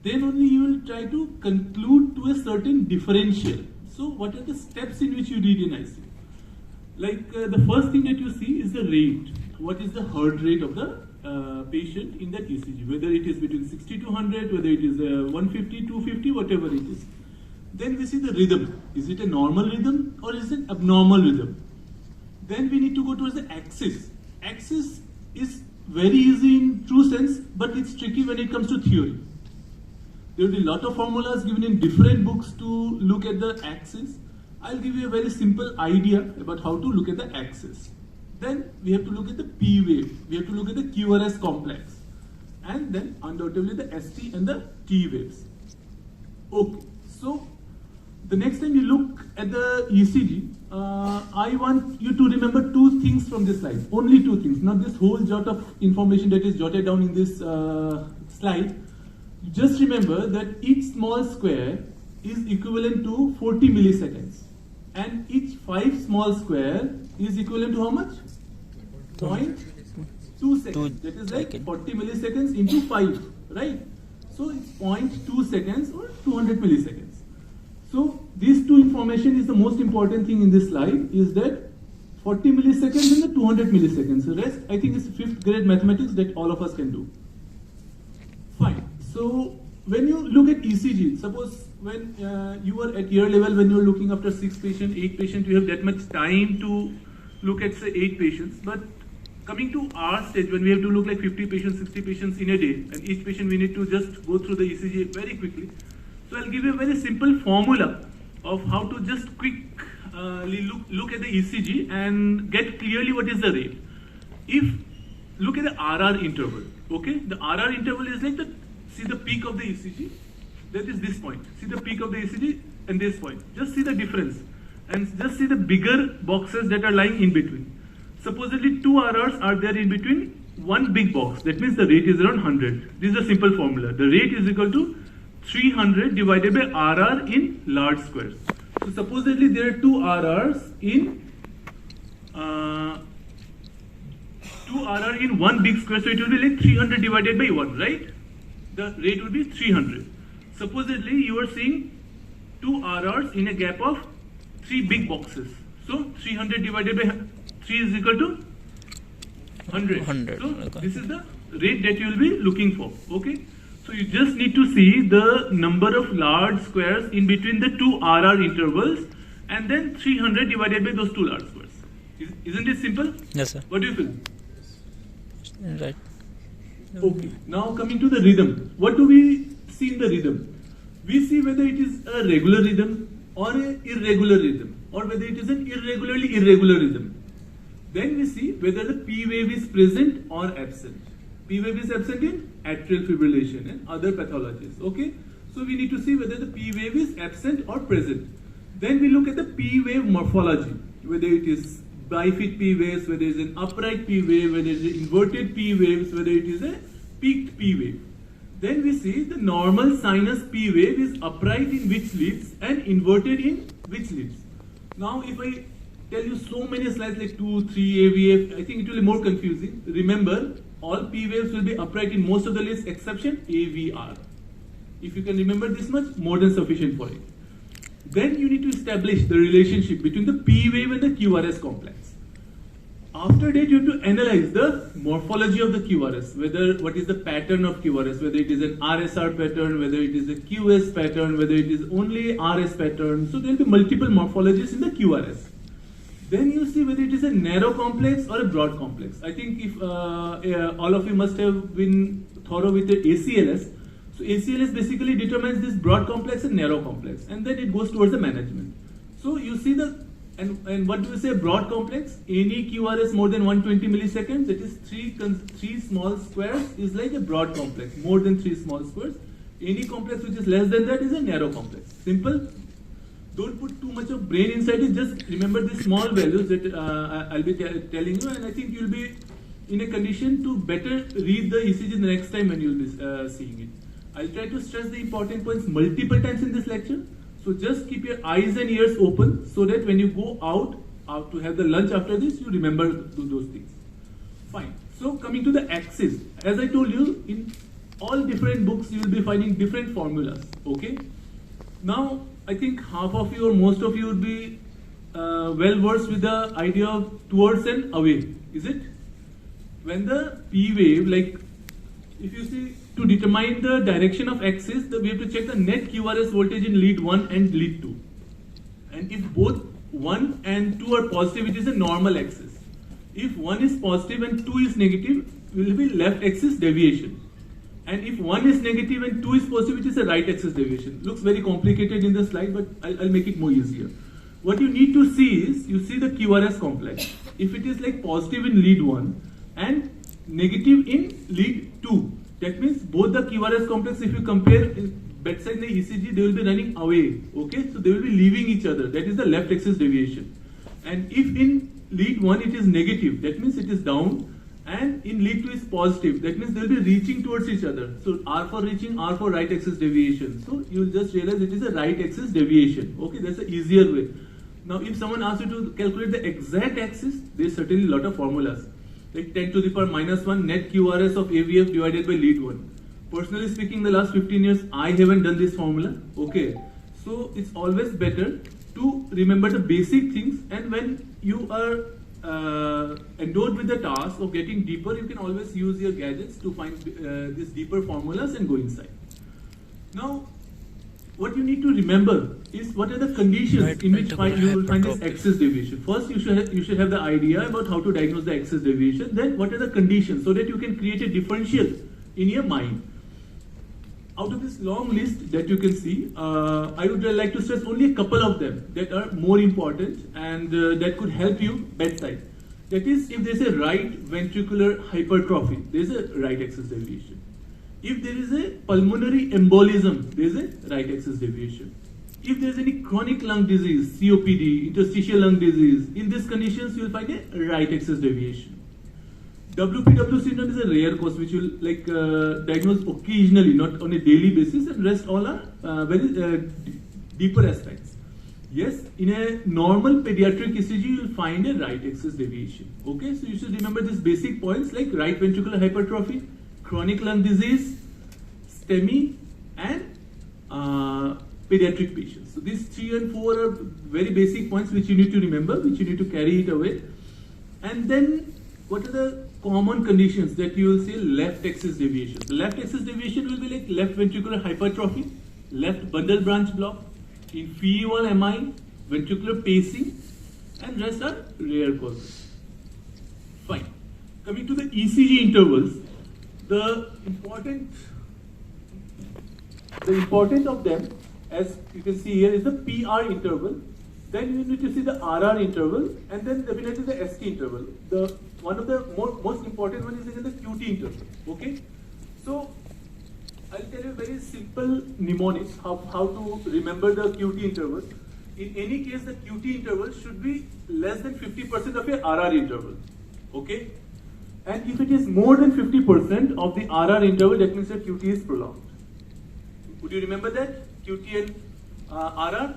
then only you will try to conclude to a certain differential. So what are the steps in which you read in ICU? Like the first thing that you see is the rate. What is the heart rate of the patient in that ECG? Whether it is between 60 to 100, whether it is 150, 250, whatever it is. Then we see the rhythm. Is it a normal rhythm or is it abnormal rhythm? Then we need to go towards the axis. Axis is very easy in true sense, but it's tricky when it comes to theory. There will be a lot of formulas given in different books to look at the axis. I'll give you a very simple idea about how to look at the axis. Then we have to look at the P wave. We have to look at the QRS complex. And then undoubtedly the ST and the T waves. Okay, so the next time you look at the ECG, I want you to remember two things from this slide. Only two things, not this whole jot of information that is jotted down in this slide. Just remember that each small square is equivalent to 40 milliseconds. And each 5 small square is equivalent to how much? 0.2 seconds. That is like 40 milliseconds into 5, right? So it's 0.2 seconds or 200 milliseconds. So these two information is the most important thing in this slide, is that 40 milliseconds and the 200 milliseconds. The rest, I think, is 5th grade mathematics that all of us can do. Fine. So when you look at ECG, suppose when you are at year level, when you are looking after 6 patients, 8 patients, you have that much time to look at say 8 patients. But coming to our stage, when we have to look like 50 patients, 60 patients in a day, and each patient we need to just go through the ECG very quickly. So I'll give you a very simple formula of how to just quickly look at the ECG and get clearly what is the rate. If look at the RR interval, okay? The RR interval is like see the peak of the ECG, that is this point. See the peak of the ECG and this point. Just see the difference and just see the bigger boxes that are lying in between. Supposedly 2 RRs are there in between one big box. That means the rate is around 100. This is a simple formula. The rate is equal to 300 divided by RR in large squares. So supposedly there are 2 RRs in 2 RR in one big square, so it will be like 300 divided by 1, right? The rate will be 300. Supposedly you are seeing 2 RRs in a gap of 3 big boxes. So 300 divided by 3 is equal to 100. So okay. This is the rate that you will be looking for, okay? So you just need to see the number of large squares in between the 2 RR intervals and then 300 divided by those 2 large squares. Isn't it simple? Yes, sir. What do you feel? Right. Okay, now coming to the rhythm. What do we see in the rhythm? We see whether it is a regular rhythm or an irregular rhythm, or whether it is an irregularly irregular rhythm. Then we see whether the P wave is present or absent. P wave is absent in atrial fibrillation and other pathologies, okay? So we need to see whether the P wave is absent or present. Then we look at the P wave morphology, whether it is bifid P waves, whether it is an upright P wave, whether it is inverted P waves, whether it is a peaked P wave. Then we see the normal sinus P wave is upright in which leads and inverted in which leads. Now if I tell you so many slides like 2, 3, AVF, I think it will be more confusing. Remember, all P waves will be upright in most of the leads exception AVR. If you can remember this much, more than sufficient for it. Then you need to establish the relationship between the P wave and the QRS complex. After that, you have to analyze the morphology of the QRS, what is the pattern of QRS, whether it is an RSR pattern, whether it is a QS pattern, whether it is only RS pattern. So there will be multiple morphologies in the QRS. Then you see whether it is a narrow complex or a broad complex. I think if all of you must have been thorough with the ACLS. So ACLS basically determines this broad complex and narrow complex, and then it goes towards the management. So you see and what do we say, broad complex? Any QRS more than 120 milliseconds, that is 3 small squares is like a broad complex, more than 3 small squares. Any complex which is less than that is a narrow complex. Simple. Don't put too much of brain inside it, just remember the small values that I'll be telling you, and I think you'll be in a condition to better read the ECG the next time when you'll be seeing it. I'll try to stress the important points multiple times in this lecture. So just keep your eyes and ears open so that when you go out to have the lunch after this, you remember those things. Fine. So coming to the axis, as I told you, in all different books you will be finding different formulas. Okay. Now I think half of you or most of you would be well versed with the idea of towards and away. Is it? When the P wave, like if you see, to determine the direction of axis, we have to check the net QRS voltage in lead 1 and lead 2. And if both 1 and 2 are positive, it is a normal axis. If 1 is positive and 2 is negative, it will be left axis deviation. And if 1 is negative and 2 is positive, it is a right axis deviation. Looks very complicated in the slide, but I'll make it more easier. What you need to see is, you see the QRS complex. If it is like positive in lead 1 and negative in lead 2, that means both the QRS complex, if you compare bedside in the ECG, they will be running away. Okay, so they will be leaving each other. That is the left axis deviation. And if in lead 1 it is negative, that means it is down. And in lead 2 is positive, that means they will be reaching towards each other. So R for reaching, R for right axis deviation. So you will just realize it is a right axis deviation. Okay, that's the easier way. Now if someone asks you to calculate the exact axis, there is certainly a lot of formulas. Like 10 to the power minus 1 net QRS of AVF divided by lead 1. Personally speaking, the last 15 years, I haven't done this formula. Okay, so it's always better to remember the basic things, and when you are endowed with the task of getting deeper, you can always use your gadgets to find these deeper formulas and go inside. Now, what you need to remember is what are the conditions in which you will find this axis deviation. First, you should have the idea about how to diagnose the axis deviation. Then, what are the conditions so that you can create a differential in your mind. Out of this long list that you can see, I would like to stress only a couple of them that are more important and that could help you bedside. That is, if there is a right ventricular hypertrophy, there is a right axis deviation. If there is a pulmonary embolism, there is a right axis deviation. If there is any chronic lung disease, COPD, interstitial lung disease, in these conditions you will find a right axis deviation. WPW syndrome is a rare cause which will diagnose occasionally, not on a daily basis, and rest all are very deeper aspects. Yes, in a normal pediatric ECG, you will find a right axis deviation. Okay, so you should remember these basic points like right ventricular hypertrophy, chronic lung disease, STEMI, and pediatric patients. So these 3 and 4 are very basic points which you need to remember, which you need to carry it away. And then, what are the common conditions that you will see left axis deviation? The left axis deviation will be like left ventricular hypertrophy, left bundle branch block, inferior MI, ventricular pacing, and rest are rare causes. Fine. Coming to the ECG intervals, the important of them, as you can see here, is the PR interval. Then you need to see the RR interval, and then definitely the ST interval. One of the most important one is the QT interval. Okay, so I'll tell you very simple mnemonics how to remember the QT interval. In any case, the QT interval should be less than 50% of your RR interval. Okay, and if it is more than 50% of the RR interval, that means your QT is prolonged. Would you remember that? QT and RR?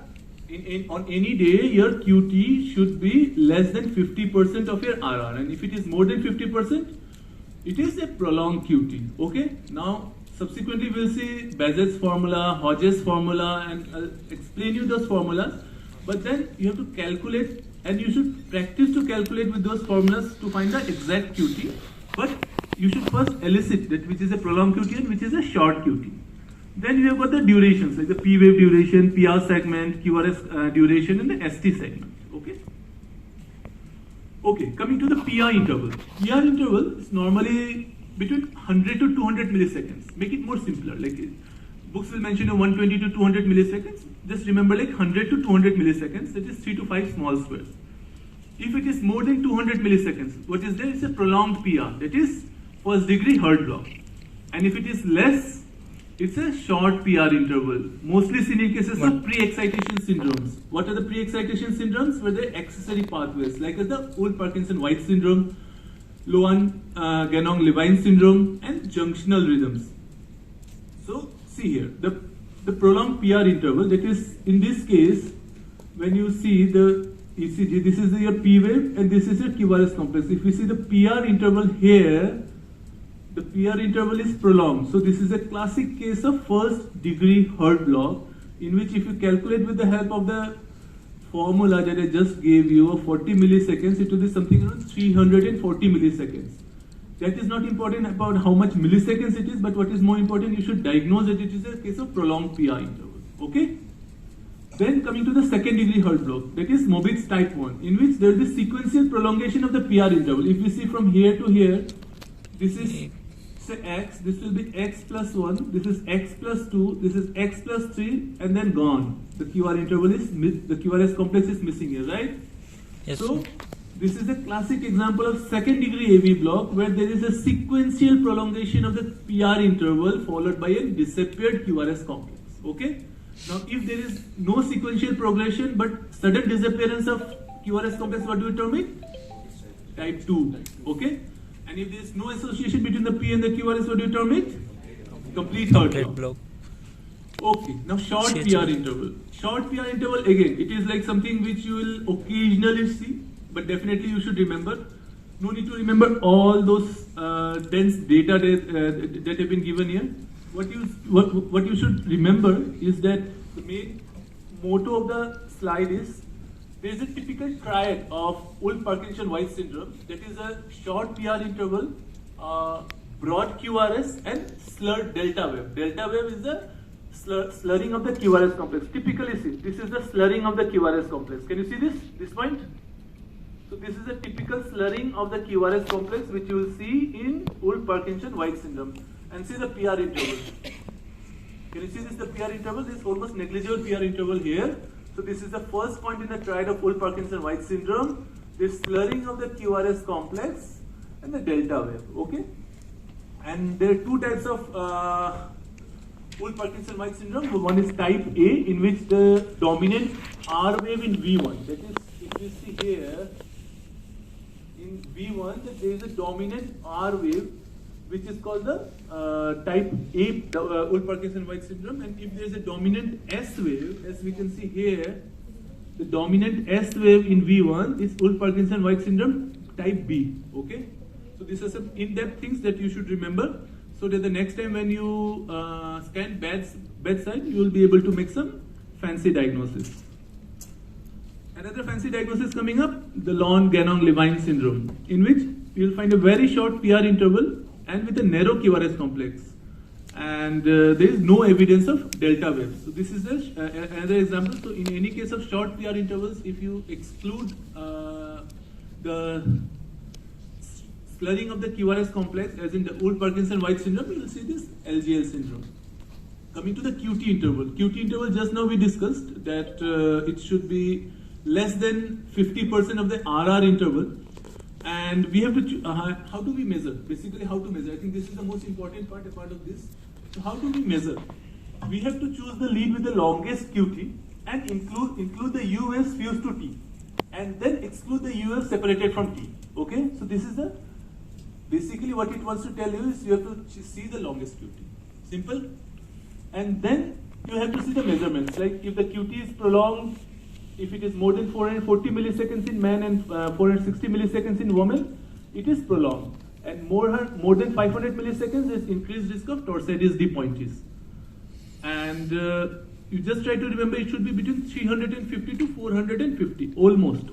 On any day, your QT should be less than 50% of your RR, and if it is more than 50%, it is a prolonged QT. Okay. Now, subsequently, we'll see Bazet's formula, Hodges formula, and I'll explain you those formulas. But then you have to calculate, and you should practice to calculate with those formulas to find the exact QT. But you should first elicit that which is a prolonged QT and which is a short QT. Then you have got the durations, like the P wave duration, PR segment, QRS duration, and the ST segment. Okay. Okay, coming to the PR interval. PR interval is normally between 100 to 200 milliseconds. Make it more simpler. Like books will mention 120 to 200 milliseconds. Just remember like 100 to 200 milliseconds. That is 3 to 5 small squares. If it is more than 200 milliseconds, what is there? It's a prolonged PR. That is first degree heart block. And if it is less, it's a short PR interval, mostly seen in cases of pre-excitation syndromes. What are the pre-excitation syndromes? Where the accessory pathways, like the Wolff-Parkinson-White syndrome, Loewen-Ganong-Levine syndrome, and junctional rhythms. So, see here, the prolonged PR interval, that is, in this case, when you see the ECG, this is your P wave and this is your QRS complex. If you see the PR interval here, the PR interval is prolonged. So this is a classic case of first degree Herd block, in which if you calculate with the help of the formula that I just gave you of 40 milliseconds, it will be something around 340 milliseconds. That is not important about how much milliseconds it is, but what is more important, you should diagnose that it is a case of prolonged PR interval. Okay? Then coming to the second degree Herd block, that is Mobitz type 1, in which there will be sequential prolongation of the PR interval. If we see from here to here, this is say x, this will be x plus 1, this is x plus 2, this is x plus 3, and then gone. The QR interval is, the QRS complex is missing here, right? Yes. So, this is a classic example of second degree AV block where there is a sequential prolongation of the PR interval followed by a disappeared QRS complex. Okay? Now, if there is no sequential progression but sudden disappearance of QRS complex, what do we term it? Type 2. Okay? And if there is no association between the P and the QRS, what do you term it? Complete Herd block. block. Okay, now short PR interval. Short PR interval, again, it is like something which you will occasionally see, but definitely you should remember. No need to remember all those dense data that have been given here. What you should remember is that the main motto of the slide is there is a typical triad of Wolff-Parkinson-White syndrome, that is a short PR interval, broad QRS, and slurred delta wave. Delta wave is the slurring of the QRS complex. Typically, see, this is the slurring of the QRS complex. Can you see this point? So this is a typical slurring of the QRS complex which you will see in Wolff-Parkinson-White syndrome. And see the PR interval. Can you see this, the PR interval? This is almost negligible PR interval here. So this is the first point in the triad of Wolff-Parkinson-White syndrome. This slurring of the QRS complex and the delta wave. Okay? And there are two types of Wolff-Parkinson-White syndrome. One is type A, in which the dominant R wave in V1. That is, if you see here, in V1, that there is a dominant R wave, which is called the type A Wolff-Parkinson-White syndrome. And if there is a dominant S wave, as we can see here, the dominant S wave in V1 is Wolff-Parkinson-White syndrome type B. Okay? So these are some in-depth things that you should remember, so that the next time when you scan bedside, you will be able to make some fancy diagnosis. Another fancy diagnosis coming up, the Lorne-Ganong-Levine syndrome, in which you will find a very short PR interval and with a narrow QRS complex, and there is no evidence of delta waves. So this is another example. So in any case of short PR intervals, if you exclude the slurring of the QRS complex, as in the Wolff-Parkinson-White syndrome, you will see this LGL syndrome. Coming to the QT interval. QT interval, just now we discussed that it should be less than 50% of the RR interval. And we have to, how do we measure? Basically, how to measure? I think this is the most important part, a part of this. So how do we measure? We have to choose the lead with the longest QT and include the U waves fused to T. And then exclude the U waves separated from T. Okay? So this is the, basically what it wants to tell you is you have to see the longest QT. Simple. And then you have to see the measurements. Like if the QT is prolonged, if it is more than 440 milliseconds in man and 460 milliseconds in woman, it is prolonged. And more than 500 milliseconds, there is increased risk of torsades de pointes. And you just try to remember it should be between 350 to 450, almost,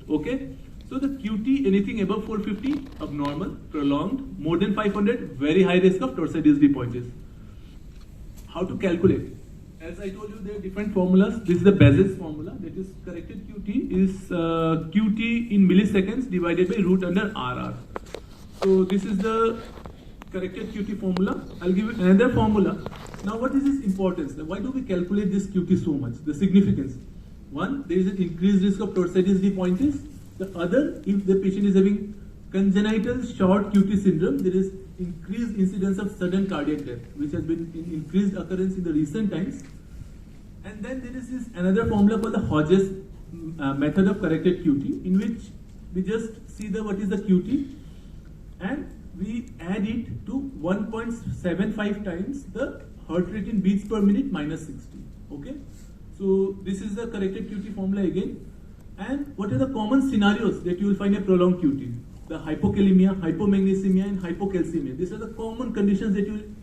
okay? So the QT, anything above 450, abnormal, prolonged, more than 500, very high risk of torsades de pointes. How to calculate? As I told you, there are different formulas. This is the Baz's formula. That is, corrected QT is QT in milliseconds divided by root under RR. So this is the corrected QT formula. I'll give you another formula. Now, what is its importance? Why do we calculate this QT so much? The significance. One, there is an increased risk of torsades de pointes. The other, if the patient is having congenital short QT syndrome, there is increased incidence of sudden cardiac death, which has been in increased occurrence in the recent times. And then there is this another formula called the Hodges method of corrected QT, in which we just see what is the QT and we add it to 1.75 times the heart rate in beats per minute minus 60. Okay, so this is the corrected QT formula again. And what are the common scenarios that you will find a prolonged QT? the hypokalemia, hypomagnesemia, and hypocalcemia. These are the common conditions that you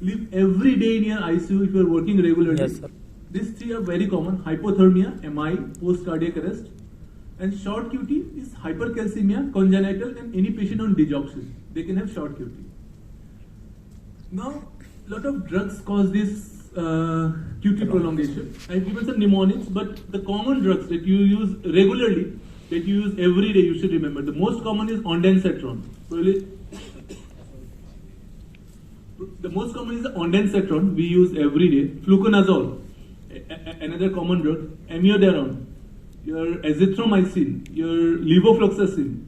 live every day in your ICU if you are working regularly. Yes, sir. These three are very common: hypothermia, MI, post cardiac arrest, and short QT is hypercalcemia, congenital, and any patient on digoxin, they can have short QT. Now, lot of drugs cause this QT prolongation. I've given some mnemonics, but the common drugs that you use regularly, that you use every day, you should remember. The most common is ondansetron. The most common is the ondansetron, we use every day. Fluconazole, another common drug. Amiodarone, your azithromycin, your levofloxacin,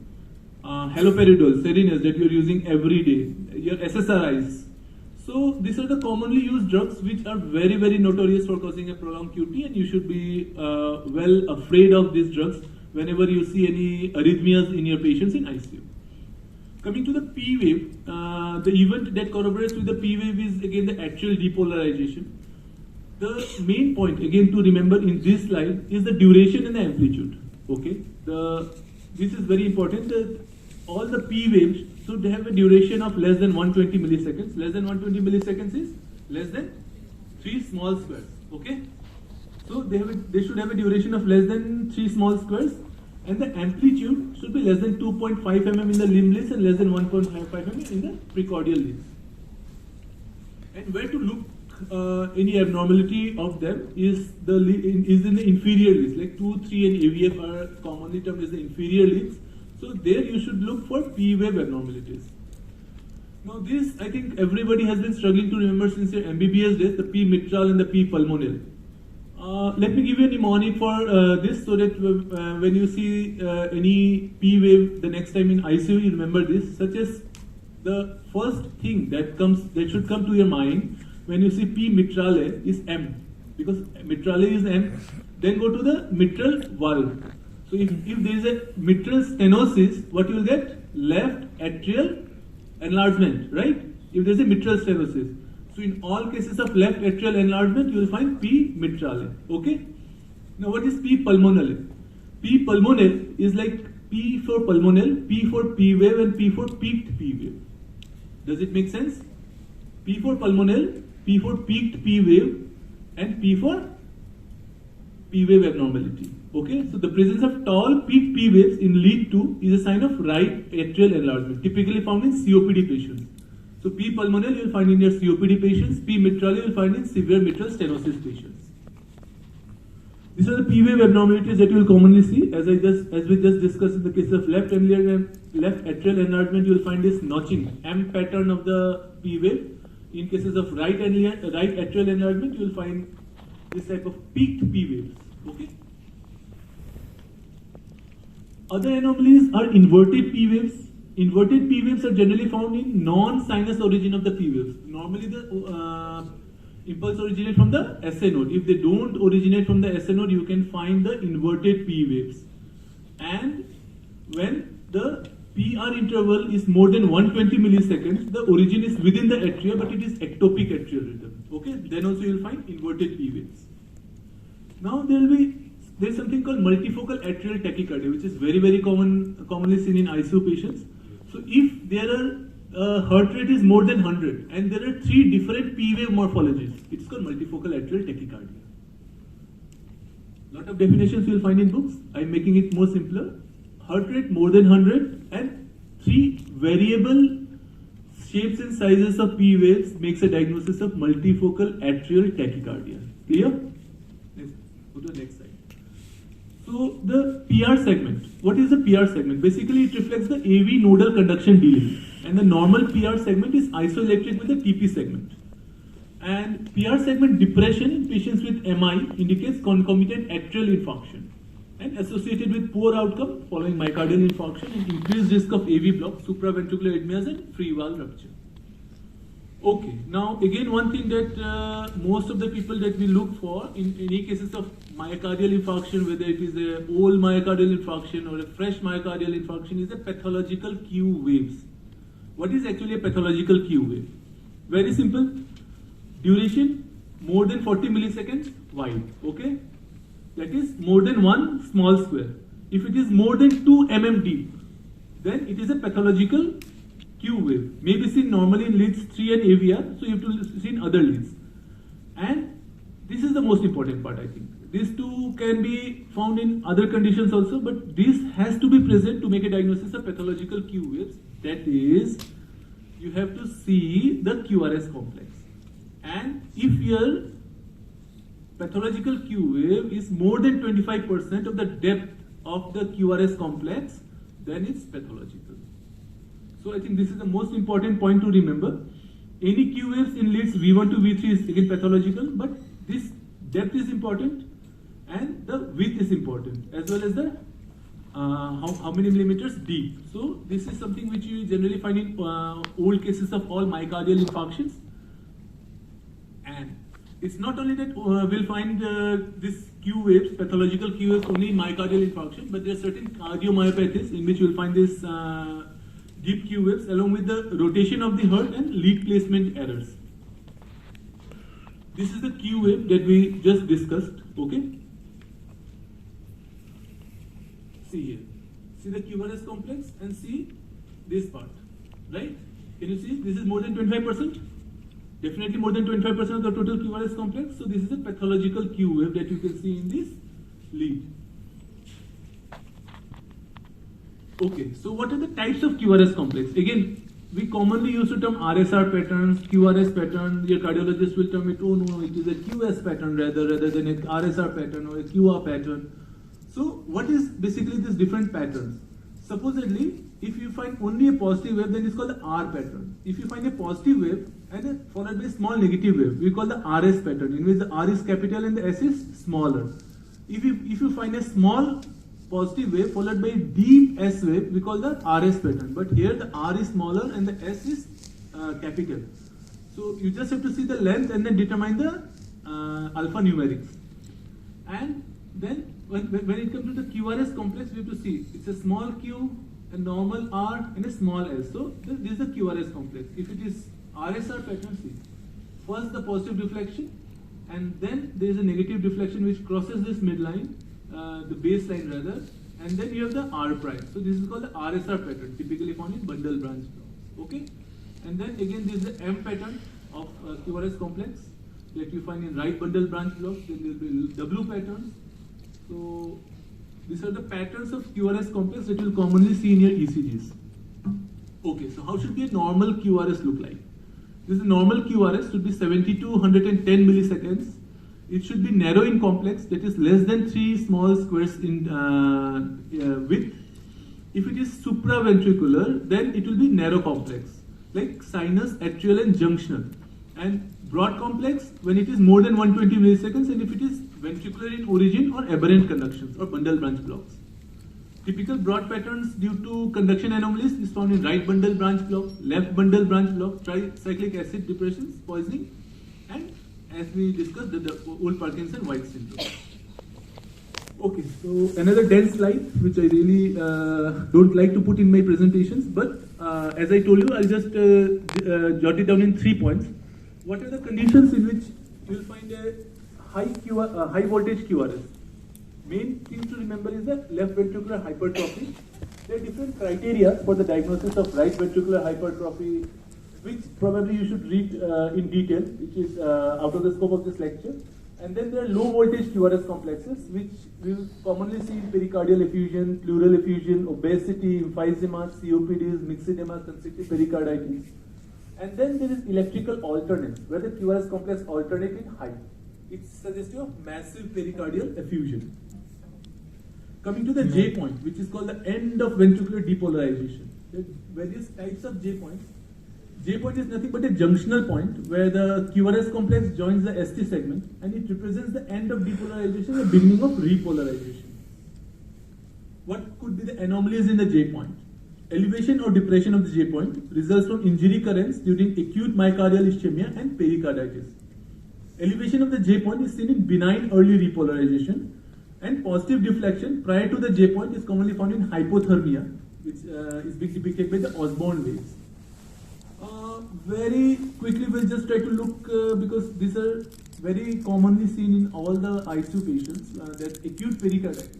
haloperidol, Serenus that you are using every day, your SSRIs. So these are the commonly used drugs which are very, very notorious for causing a prolonged QT, and you should be well afraid of these drugs whenever you see any arrhythmias in your patients in ICU. Coming to the P wave, the event that corroborates with the P wave is again the atrial depolarization. The main point again to remember in this slide is the duration and the amplitude. Okay, this is very important. That all the P waves should have a duration of less than 120 milliseconds. Less than 120 milliseconds is less than 3 small squares. Okay, so they should have a duration of less than 3 small squares, and the amplitude should be less than 2.5 mm in the limbless and less than 1.5 mm in the precordial leads. And where to look any abnormality of them is in the inferior leads, like 2, 3 and AVF are commonly termed as the inferior leads. So there you should look for P wave abnormalities. Now this, I think everybody has been struggling to remember since your MBBS days, the P mitral and the P pulmonale. Let me give you a mnemonic for this, so that when you see any P wave the next time in ICU, you remember this, such as the first thing that should come to your mind when you see P mitrale is M, because mitrale is M. Then go to the mitral valve. So if there is a mitral stenosis, what you will get? Left atrial enlargement, right? If there is a mitral stenosis. So in all cases of left atrial enlargement, you will find P mitrale. Okay? Now what is P pulmonale? P pulmonale is like P for pulmonale, P for P wave, and P for peaked P wave. Does it make sense? P for pulmonale, P for peaked P wave, and P for P wave abnormality. Okay, so the presence of tall peak P waves in lead 2 is a sign of right atrial enlargement, typically found in COPD patients. So P pulmonale you will find in your COPD patients, P mitrale you will find in severe mitral stenosis patients. These are the P wave abnormalities that you will commonly see. As we just discussed in the case of left atrial enlargement, you will find this notching, M pattern of the P wave. In cases of right atrial enlargement, you will find this type of peaked P waves. Okay. Other anomalies are inverted P waves. Inverted P waves are generally found in non-sinus origin of the P waves. Normally the impulse originates from the SA node. If they don't originate from the SA node, you can find the inverted P waves. And when the PR interval is more than 120 milliseconds, the origin is within the atria, but it is ectopic atrial rhythm. Okay, then also you will find inverted P waves. Now there's something called multifocal atrial tachycardia, which is very, very commonly seen in ICU patients. So if there are heart rate is more than 100 and there are 3 different P wave morphologies, it's called multifocal atrial tachycardia. Lot of definitions you will find in books. I'm making it more simpler. Heart rate more than 100 and 3 variable shapes and sizes of P waves makes a diagnosis of multifocal atrial tachycardia. Clear? Let's go to the next slide. So the PR segment. What is the PR segment? Basically, it reflects the AV nodal conduction delay, and the normal PR segment is isoelectric with the TP segment. And PR segment depression in patients with MI indicates concomitant atrial infarction and associated with poor outcome following myocardial infarction and increased risk of AV block, supraventricular arrhythmias, and free valve rupture. Okay, now again one thing that most of the people that we look for in any cases of myocardial infarction, whether it is a old myocardial infarction or a fresh myocardial infarction, is a pathological Q waves. What is actually a pathological Q wave? Very simple. Duration more than 40 milliseconds wide. Okay, that is more than 1 small square. If it is more than 2 mm deep, then it is a pathological Q wave. May be seen normally in leads 3 and AVR, so you have to see in other leads. And this is the most important part, I think. These two can be found in other conditions also, but this has to be present to make a diagnosis of pathological Q waves. That is, you have to see the QRS complex. And if your pathological Q wave is more than 25% of the depth of the QRS complex, then it's pathological. So I think this is the most important point to remember. Any Q waves in leads V1 to V3 is again pathological, but this depth is important and the width is important, as well as the how many millimeters deep. So this is something which you generally find in old cases of all myocardial infarctions. And it's not only that we'll find this Q waves, pathological Q waves only in myocardial infarction, but there are certain cardiomyopathies in which you'll find this deep Q waves along with the rotation of the heart and lead placement errors. This is the Q wave that we just discussed, okay? See here. See the QRS complex and see this part, right? Can you see? This is more than 25%? Definitely more than 25% of the total QRS complex. So this is a pathological Q wave that you can see in this lead. Okay, so what are the types of QRS complex? Again, we commonly use the term RSR patterns, QRS pattern. Your cardiologist will tell me, oh no, it is a QS pattern rather than a RSR pattern or a QR pattern. So what is basically these different patterns? Supposedly, if you find only a positive wave, then it's called the R pattern. If you find a positive wave and followed by a small negative wave, we call the RS pattern, in which the R is capital and the S is smaller. If you find a small positive wave followed by a deep S wave, we call the RS pattern. But here the R is smaller and the S is capital. So you just have to see the length and then determine the alphanumerics. And then when it comes to the QRS complex, we have to see it's a small q, a normal R, and a small s. So this is the QRS complex. If it is RSR pattern, see, first the positive deflection, and then there is a negative deflection which crosses this midline, the baseline rather, and then you have the R prime. So this is called the RSR pattern, typically found in bundle branch blocks. Okay, and then again there is the M pattern of QRS complex that you find in right bundle branch blocks. Then there will be W patterns. So these are the patterns of QRS complex that you will commonly see in your ECGs. Okay, so how should be a normal QRS look like? This is a normal QRS should be 70 to 110 milliseconds. It should be narrow in complex, that is less than 3 small squares in width. If it is supraventricular, then it will be narrow complex, like sinus, atrial and junctional. And broad complex when it is more than 120 milliseconds, and if it is ventricular in origin or aberrant conductions or bundle branch blocks. Typical broad patterns due to conduction anomalies is found in right bundle branch block, left bundle branch block, tricyclic acid depressions, poisoning, and as we discussed, the old Parkinson-White syndrome. Okay, so another dense slide, which I really don't like to put in my presentations, but as I told you, I'll just jot it down in 3 points. What are the conditions in which you will find a high voltage QRS? Main thing to remember is the left ventricular hypertrophy. There are different criteria for the diagnosis of right ventricular hypertrophy, which probably you should read in detail, which is out of the scope of this lecture. And then there are low voltage QRS complexes, which we will commonly see in pericardial effusion, pleural effusion, obesity, emphysema, COPDs, myxedema, constrictive pericarditis. And then there is electrical alternate, where the QRS complex alternate in height. It's suggestive of massive pericardial effusion. Coming to the J point, which is called the end of ventricular depolarization. There are various types of J points. J point is nothing but a junctional point where the QRS complex joins the ST segment, and it represents the end of depolarization, the beginning of repolarization. What could be the anomalies in the J point? Elevation or depression of the J point results from injury currents during acute myocardial ischemia and pericarditis. Elevation of the J point is seen in benign early repolarization, and positive deflection prior to the J point is commonly found in hypothermia, which is being depicted by the Osborne waves. Very quickly, we'll just try to look because these are very commonly seen in all the ICU patients. That acute pericarditis.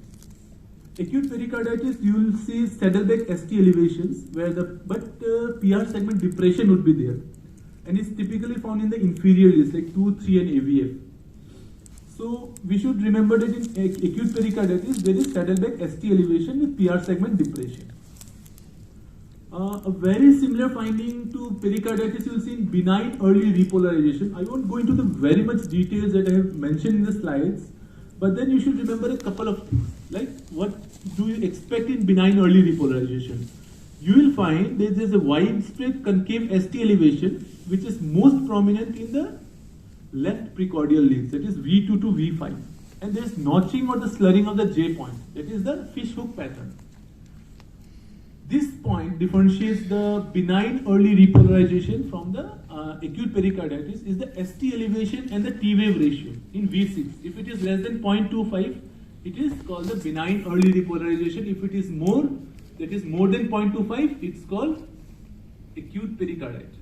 Acute pericarditis, you will see Saddleback ST elevations where PR segment depression would be there, and it's typically found in the inferior leads like 2, 3 and AVF. So we should remember that in acute pericarditis there is Saddleback ST elevation with PR segment depression. A very similar finding to pericarditis you will see in benign early repolarization. I won't go into the very much details that I have mentioned in the slides, but then you should remember a couple of things. Like, what do you expect in benign early repolarization? You will find that there is a widespread concave ST elevation which is most prominent in the left precordial leads, that is V2 to V5. And there is notching or the slurring of the J point, that is the fish hook pattern. This point differentiates the benign early repolarization from the acute pericarditis is the ST elevation and the T wave ratio in V6. If it is less than 0.25, it is called the benign early repolarization. If it is more, that is more than 0.25, it's called acute pericarditis.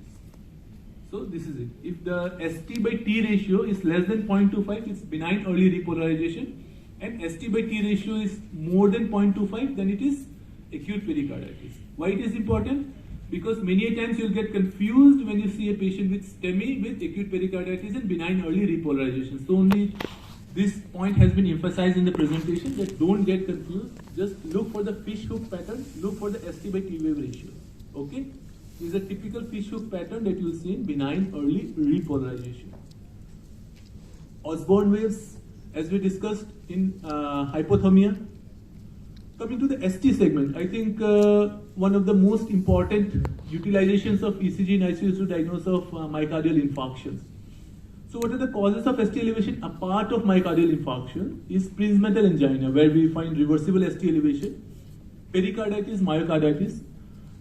So this is it. If the ST by T ratio is less than 0.25, it's benign early repolarization, and ST by T ratio is more than 0.25, then it is acute pericarditis. Why it is important? Because many a times you'll get confused when you see a patient with STEMI with acute pericarditis and benign early repolarization. So only this point has been emphasized in the presentation, that don't get confused. Just look for the fish hook pattern, look for the ST by T wave ratio. Okay? This is a typical fish hook pattern that you will see in benign early repolarization. Osborne waves, as we discussed in hypothermia. Coming to the ST segment, I think one of the most important utilizations of ECG in ICU is to diagnose of myocardial infarctions. So what are the causes of ST elevation? A part of myocardial infarction is Prinzmetal angina, where we find reversible ST elevation, pericarditis, myocarditis,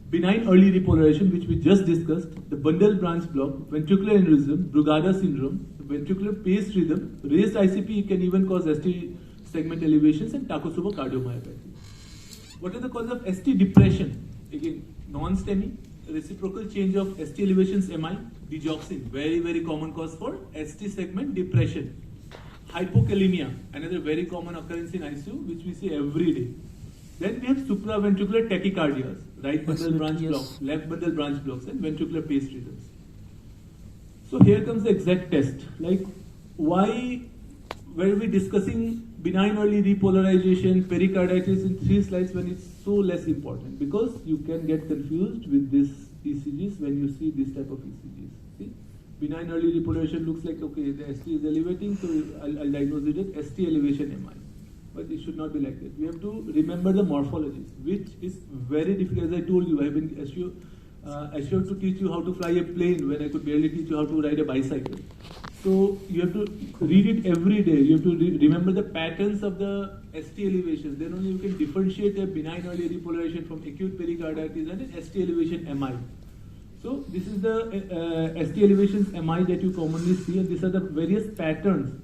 benign early repolarization, which we just discussed, the bundle branch block, ventricular aneurysm, Brugada syndrome, ventricular paced rhythm, raised ICP can even cause ST segment elevations, and Takotsubo cardiomyopathy. What are the causes of ST depression? Again, non-STEMI, reciprocal change of ST elevations MI, digoxin, very, very common cause for ST segment depression. Hypokalemia, another very common occurrence in ICU, which we see every day. Then we have supraventricular tachycardias, right bundle branch blocks, left bundle branch blocks, and ventricular paced rhythms. So here comes the exact test. Like, why were we discussing benign early repolarization, pericarditis in 3 slides when it's so less important? Because you can get confused with these ECGs when you see this type of ECGs. See, benign early repolarization looks like, okay, the ST is elevating, so I'll diagnose it as ST elevation MI. But it should not be like that. We have to remember the morphologies, which is very difficult. As I told you, I have been assured to teach you how to fly a plane when I could barely teach you how to ride a bicycle. So you have to read it every day. You have to remember the patterns of the ST elevations. Then only you can differentiate a benign early repolarization from acute pericarditis and an ST elevation MI. So this is the ST elevations MI that you commonly see, and these are the various patterns.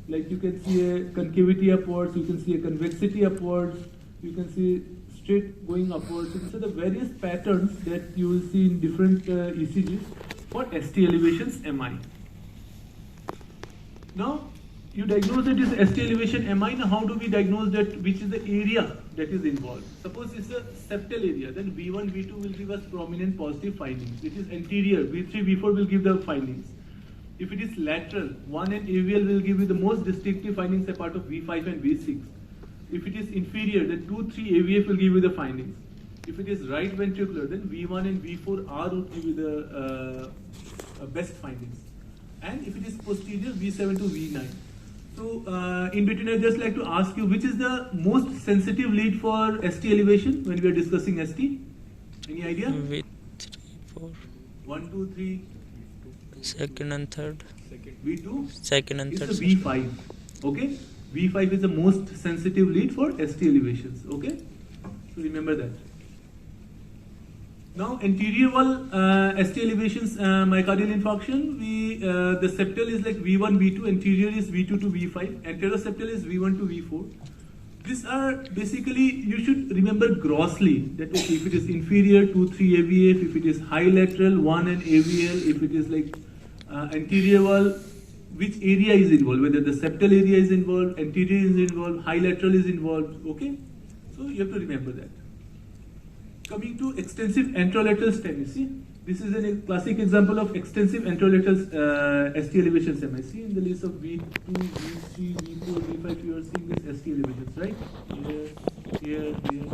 Like you can see a concavity upwards, you can see a convexity upwards, you can see straight going upwards. So these are the various patterns that you will see in different ECGs for ST elevations MI. Now, you diagnose it as ST elevation MI. Now, how do we diagnose that? Which is the area that is involved? Suppose it's a septal area, then V1, V2 will give us prominent positive findings. It is anterior, V3, V4 will give the findings. If it is lateral, 1 and AVL will give you the most distinctive findings as part of V5 and V6. If it is inferior, then 2, 3 AVF will give you the findings. If it is right ventricular, then V1 and V4R would give you the best findings. And if it is posterior, V7 to V9. So in between, I'd just like to ask you, which is the most sensitive lead for ST elevation when we are discussing ST? Any idea? V3, 4. 1, 2, 3. Second and third. V2? Second and third. It's the V5. Okay? V5 is the most sensitive lead for ST elevations. Okay? So remember that. Now, anterior wall ST elevations, myocardial infarction, the septal is like V1, V2, anterior is V2 to V5, anteroseptal is V1 to V4. These are basically, you should remember grossly that okay, if it is inferior, 2, 3 AVF, if it is high lateral, 1 and AVL, if it is like anterior wall, which area is involved, whether the septal area is involved, anterior is involved, high lateral is involved, okay? So you have to remember that. Coming to extensive anterolateral STEMI, see, this is a classic example of extensive anterolateral ST elevation STEMI. See, in the list of V2, V3, V4, V5, you are seeing this ST elevations, right? Here, and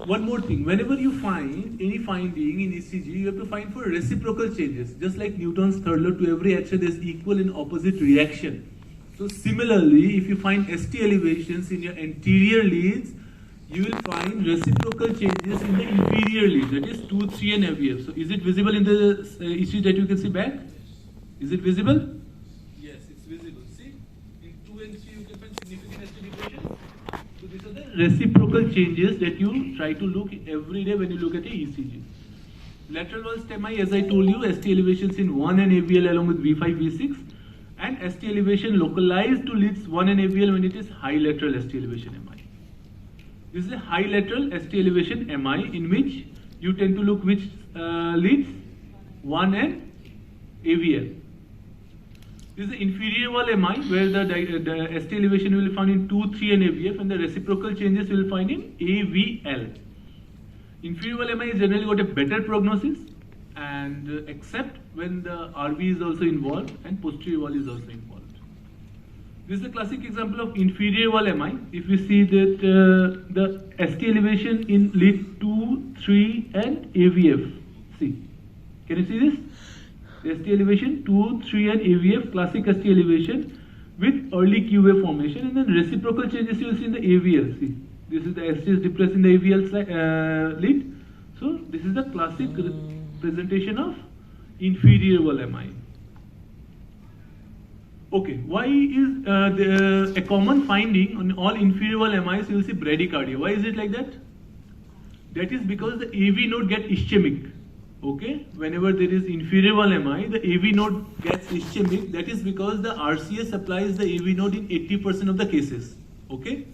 one more thing, whenever you find any finding in ECG, you have to find for reciprocal changes. Just like Newton's third law, to every action there is equal and opposite reaction. So similarly, if you find ST elevations in your anterior leads, you will find reciprocal changes in the inferior leads, that is 2, 3 and AVF. So is it visible in the ECG that you can see back? Is it visible? Yes, it's visible. See, in 2 and 3 you can find significant ST depression. So these are the reciprocal changes that you try to look every day when you look at a ECG. Lateral wall STEMI, as I told you, ST elevations in 1 and AVL along with V5, V6, and ST elevation localized to leads 1 and AVL when it is high lateral ST elevation MI. This is a high lateral ST elevation MI in which you tend to look which leads 1 and AVL. This is the inferior wall MI where the ST elevation will be found in 2, 3 and AVF, and the reciprocal changes you will find in AVL. Inferior wall MI is generally got a better prognosis, and except when the RV is also involved and posterior wall is also involved. This is a classic example of inferior wall MI. If we see that the ST elevation in lead 2, 3 and AVF. See, can you see this? The ST elevation 2, 3 and AVF, classic ST elevation with early Q wave formation, and then reciprocal changes you will see in the AVL. See, this is the ST is depressed in the AVL lead. So this is the classic presentation of inferior wall MI. Okay, why is a common finding on all inferior wall MIs you will see bradycardia? Why is it like that? That is because the AV node gets ischemic. Okay, whenever there is inferior wall MI, the AV node gets ischemic. That is because the RCA supplies the AV node in 80% of the cases. Okay,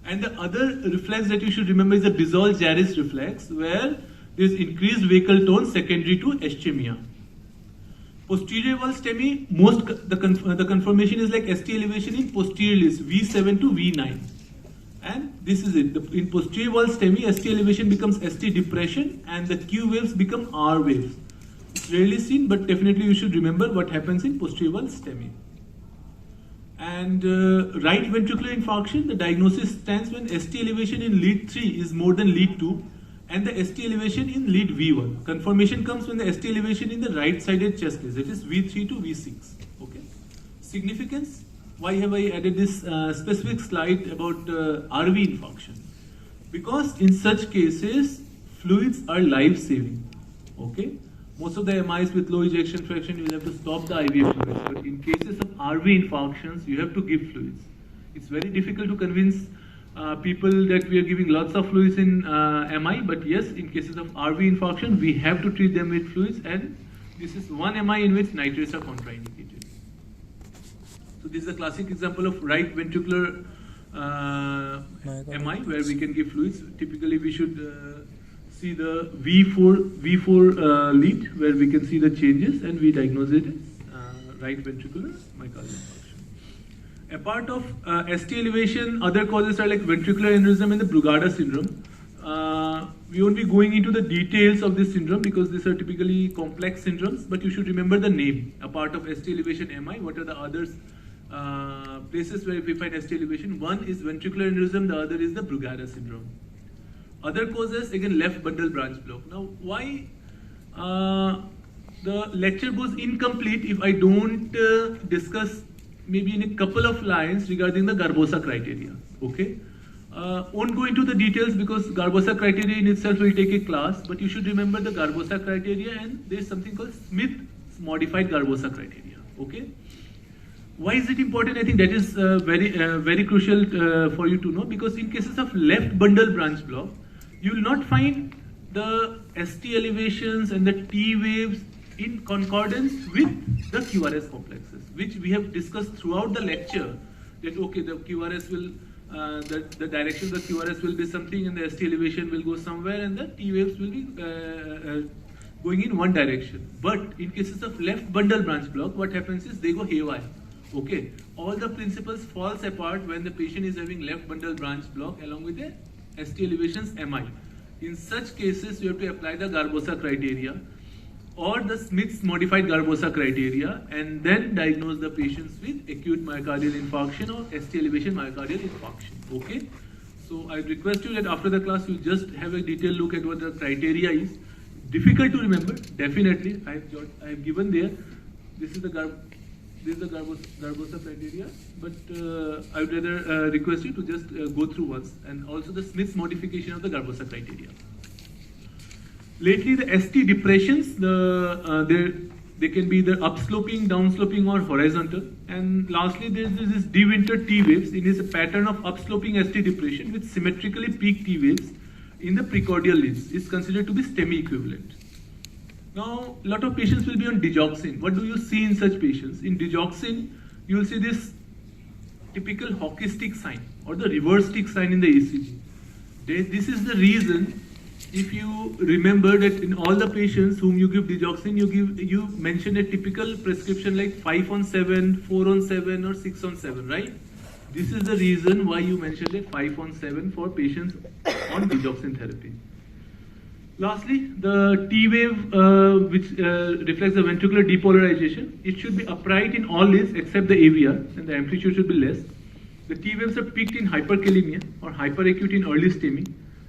and the other reflex that you should remember is the Bizol-Jaris reflex, where there is increased vehicle tone secondary to ischemia. Posterior wall STEMI, the conformation is like ST elevation in posterior leads V7 to V9, and this is it. In posterior wall STEMI, ST elevation becomes ST depression, and the Q waves become R waves. It's rarely seen, but definitely you should remember what happens in posterior wall STEMI. And right ventricular infarction, the diagnosis stands when ST elevation in lead 3 is more than lead 2. And the ST elevation in lead V1. Confirmation comes when the ST elevation in the right-sided chest is, that is V3 to V6. Okay. Significance. Why have I added this specific slide about RV infarction? Because in such cases, fluids are life-saving. Okay. Most of the MIs with low ejection fraction, you will have to stop the IV fluids. But in cases of RV infarctions, you have to give fluids. It's very difficult to convince people that we are giving lots of fluids in MI, but yes, in cases of RV infarction, we have to treat them with fluids, and this is one MI in which nitrates are contraindicated. So this is a classic example of right ventricular MI where we can give fluids. Typically, we should see the V4 lead where we can see the changes, and we diagnose it as right ventricular myocardial infarction. Apart of ST elevation, other causes are like ventricular aneurysm and the Brugada syndrome. We won't be going into the details of this syndrome because these are typically complex syndromes, but you should remember the name. A part of ST elevation MI, what are the others places where we find ST elevation? One is ventricular aneurysm, the other is the Brugada syndrome. Other causes, again, left bundle branch block. Now, why the lecture goes incomplete if I don't discuss maybe in a couple of lines regarding the Garbosa criteria, okay? Won't go into the details because Garbosa criteria in itself will take a class, but you should remember the Garbosa criteria, and there is something called Smith modified Garbosa criteria, okay? Why is it important? I think that is very crucial for you to know, because in cases of left bundle branch block, you will not find the ST elevations and the T waves in concordance with the QRS complexes, which we have discussed throughout the lecture, that okay, the QRS will, the direction of the QRS will be something, and the ST elevation will go somewhere, and the T waves will be going in one direction. But in cases of left bundle branch block, what happens is they go haywire. Okay, all the principles falls apart when the patient is having left bundle branch block along with the ST elevations MI. In such cases, you have to apply the Garbosa criteria or the Smith's modified Garbosa criteria and then diagnose the patients with acute myocardial infarction or ST elevation myocardial infarction. Okay, so I request you that after the class you just have a detailed look at what the criteria is. Difficult to remember, definitely. I have given there. This is the Garbosa criteria, but I would rather request you to just go through once, and also the Smith's modification of the Garbosa criteria. Lately, the ST depressions, they can be either upsloping, downsloping, or horizontal. And lastly, there is this De Winter T waves. It is a pattern of upsloping ST depression with symmetrically peaked T waves in the precordial leads. It's considered to be STEMI equivalent. Now, a lot of patients will be on digoxin. What do you see in such patients? In digoxin, you will see this typical hockey stick sign or the reverse stick sign in the ECG. This is the reason, if you remember that in all the patients whom you give digoxin, you mention a typical prescription like 5-on-7, 4-on-7 or 6-on-7, right? This is the reason why you mentioned a 5-on-7 for patients on digoxin therapy. Lastly, the T wave which reflects the ventricular depolarization, it should be upright in all leads except the AVR, and the amplitude should be less. The T waves are peaked in hyperkalemia or hyperacute in early STEMI,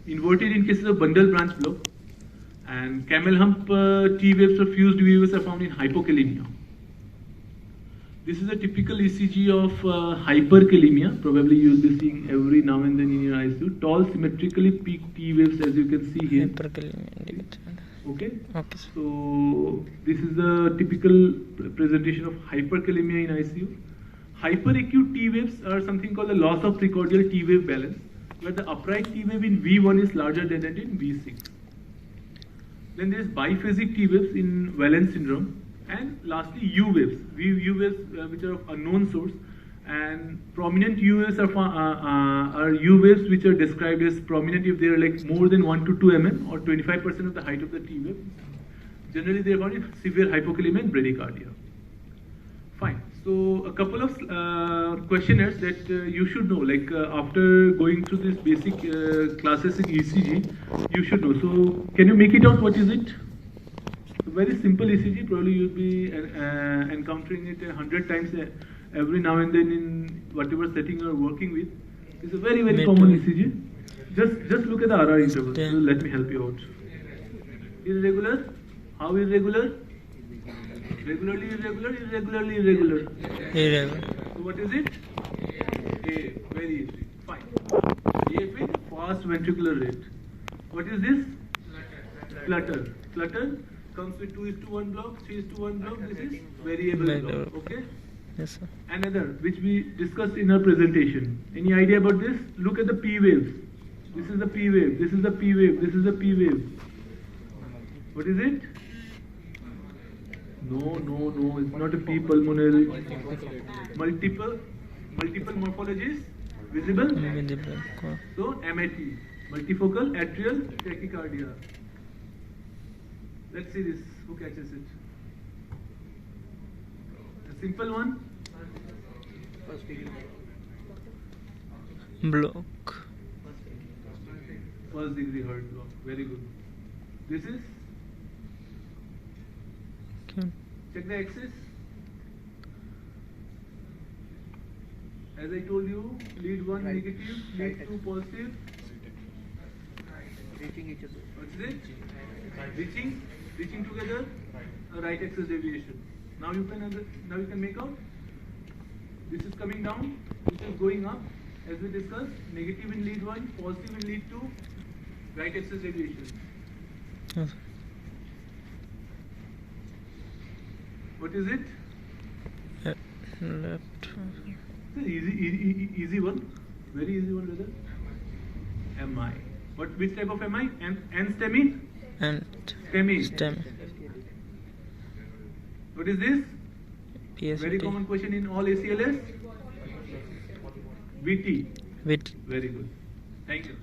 inverted in cases of bundle branch block, and camel hump T waves or fused V waves are found in hypokalemia. This is a typical ECG of hyperkalemia. Probably you will be seeing every now and then in your ICU. Tall, symmetrically peaked T waves, as you can see here. Hyperkalemia indicated. Okay. Okay. So this is the typical presentation of hyperkalemia in ICU. Hyperacute T waves are something called the loss of precordial T wave balance, where the upright T wave in V1 is larger than that in V6. Then there is biphasic T waves in Wallens syndrome. And lastly, U waves, U waves which are of unknown source, and prominent U waves are U waves which are described as prominent if they are like more than 1 to 2 mm or 25% of the height of the T wave. Generally, they are found in severe hypokalemia and bradycardia. Fine. So a couple of questionnaires that you should know, like after going through this basic classes in ECG, you should know. So can you make it out? What is it? Very simple ECG, probably you'll be encountering it 100 times every now and then in whatever setting you're working with. It's a very, very common ECG. Just look at the RR interval. So let me help you out. Irregular? How irregular? Regularly irregular, irregularly irregular. Irregular. So what is it? A, very easy. Fine. A with fast ventricular rate. What is this? Flutter. Flutter comes with 2:1 block, 3:1 block. This is variable block. Okay? Yes, sir. Another, which we discussed in our presentation. Any idea about this? Look at the P waves. This is the P wave. This is the P wave. This is the P wave. What is it? No. It's not a P pulmonary. Multiple morphologies. Visible? Visible. So MAT. Multifocal atrial tachycardia. Let's see this. Who catches it? A simple one. Block. First degree heart block. Very good. This is? Okay. Check the axis. As I told you, lead 1 negative, lead 2 positive. Reaching each other. What's it? Reaching together, a right axis deviation. Now you can make out. This is coming down, this is going up. As we discussed, negative in lead 1, positive in lead 2, right axis deviation. Yes. What is it? Left. It's an easy one. Very easy one, brother. MI. Which type of MI? N STEMI? And STEMI. stem. What is this? PST. Very common question in all ACLS. VT. With Very good. Thank you.